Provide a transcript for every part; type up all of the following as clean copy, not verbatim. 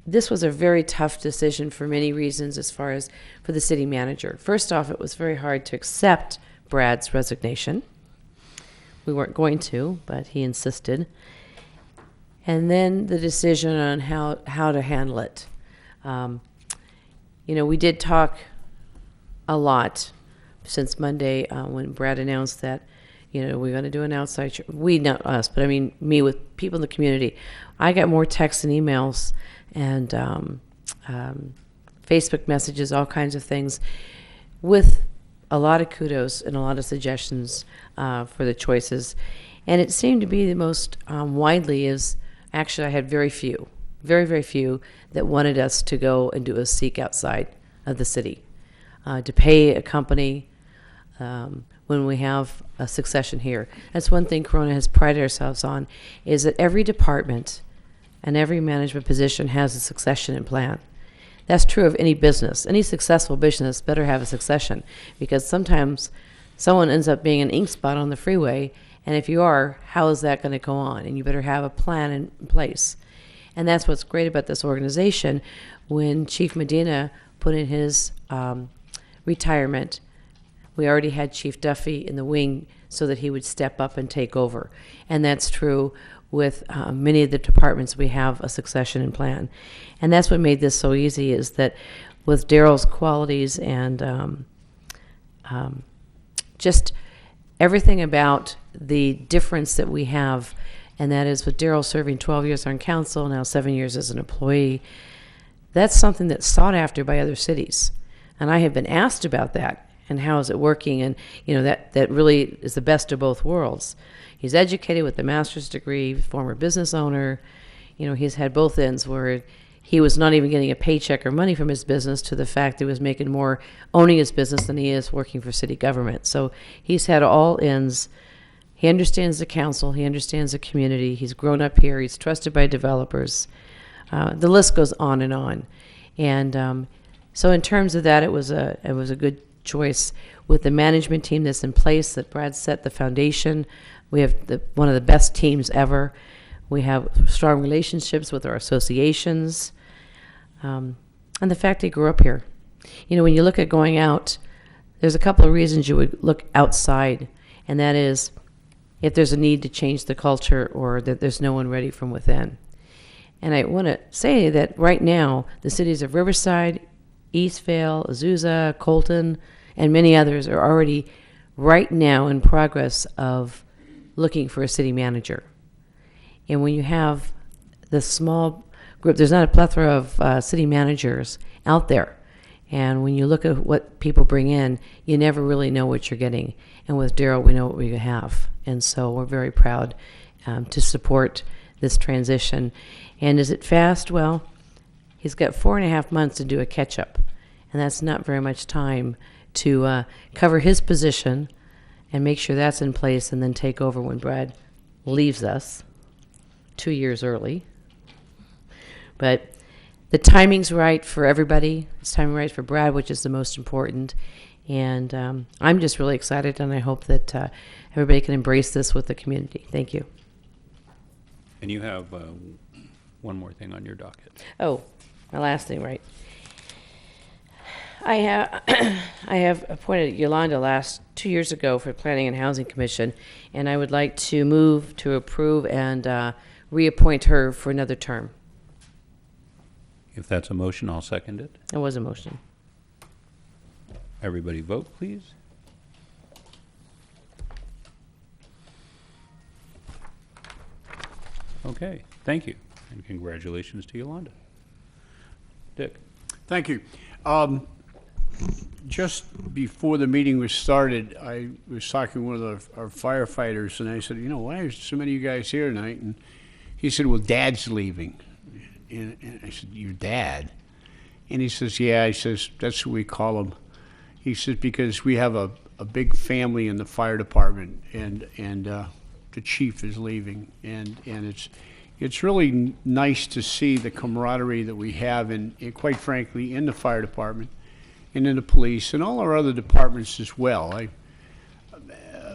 this was a very tough decision for many reasons as far as for the city manager. First off, it was very hard to accept Brad's resignation. We weren't going to, but he insisted. And then the decision on how to handle it. We did talk a lot since Monday when Brad announced that, we're going to do an outside, we, not us, but I mean me with people in the community. I got more texts and emails and Facebook messages, all kinds of things, with a lot of kudos and a lot of suggestions for the choices. And it seemed to be the most widely is, actually I had very few, very, very few that wanted us to go and do a seek outside of the city, to pay a company when we have a succession here. That's one thing Corona has prided ourselves on, is that every department and every management position has a succession plan. That's true of any business. Any successful business better have a succession, because sometimes someone ends up being an ink spot on the freeway, and if you are, how is that going to go on? And you better have a plan in place. And that's what's great about this organization. When Chief Medina put in his retirement, we already had Chief Duffy in the wing so that he would step up and take over. And that's true with many of the departments. We have a succession plan. And that's what made this so easy, is that with Daryl's qualities and just everything about the difference that we have, and that is with Daryl serving 12 years on council, now 7 years as an employee, that's something that's sought after by other cities. And I have been asked about that, and how is it working, and that really is the best of both worlds. He's educated with a master's degree, former business owner. He's had both ends where he was not even getting a paycheck or money from his business, to the fact that he was making more owning his business than he is working for city government. So he's had all ends. He understands the council. He understands the community. He's grown up here. He's trusted by developers. The list goes on and on. And so in terms of that, it was a good choice with the management team that's in place, that Brad set the foundation. We have one of the best teams ever. We have strong relationships with our associations. And the fact he grew up here. When you look at going out, there's a couple of reasons you would look outside, and that is if there's a need to change the culture or that there's no one ready from within. And I want to say that right now, the cities of Riverside, Eastvale, Azusa, Colton, and many others are already right now in progress of looking for a city manager. And when you have the small group, there's not a plethora of city managers out there. And when you look at what people bring in, you never really know what you're getting. And with Daryl, we know what we have. And so we're very proud to support this transition. And is it fast? Well, he's got 4.5 months to do a catch-up. And that's not very much time to cover his position and make sure that's in place, and then take over when Brad leaves us 2 years early. But the timing's right for everybody. It's timing right for Brad, which is the most important. And I'm just really excited, and I hope that everybody can embrace this with the community. Thank you. And you have one more thing on your docket. Oh, my last thing, right. I have appointed Yolanda 2 years ago for Planning and Housing Commission, and I would like to move to approve and reappoint her for another term. If that's a motion, I'll second it. It was a motion. Everybody vote, please. Okay, thank you, and congratulations to Yolanda. Dick. Thank you. Just before the meeting was started, I was talking to one of our firefighters, and I said, why are so many of you guys here tonight? And he said, well, Dad's leaving. And I said, your dad? And he says, yeah. He says, that's what we call him. He says, because we have a big family in the fire department, and the chief is leaving. And it's really nice to see the camaraderie that we have, and quite frankly, in the fire department and in the police and all our other departments as well,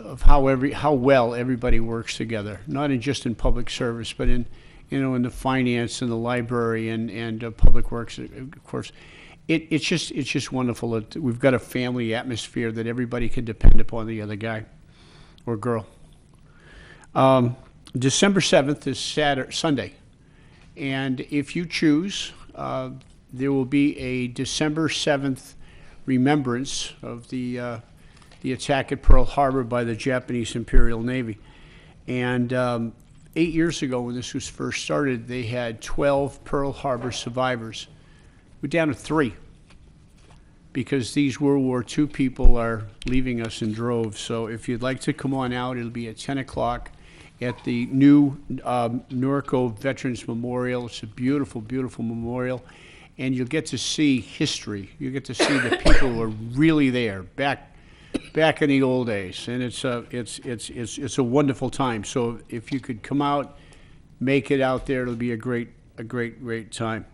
of how well everybody works together, not just in public service, but in in the finance and the library and public works, of course. It's just wonderful that we've got a family atmosphere that everybody can depend upon the other guy or girl. December 7th is Sunday. And if you choose, there will be a December 7th remembrance of the attack at Pearl Harbor by the Japanese Imperial Navy. And 8 years ago, when this was first started, they had 12 Pearl Harbor survivors. We're down to 3 because these World War II people are leaving us in droves. So if you'd like to come on out, it'll be at 10 o'clock at the new Norco Veterans Memorial. It's a beautiful, beautiful memorial. And you'll get to see history. You'll get to see the people who are really there back in the old days. And it's a wonderful time. So if you could come out, make it out there, it'll be a great time.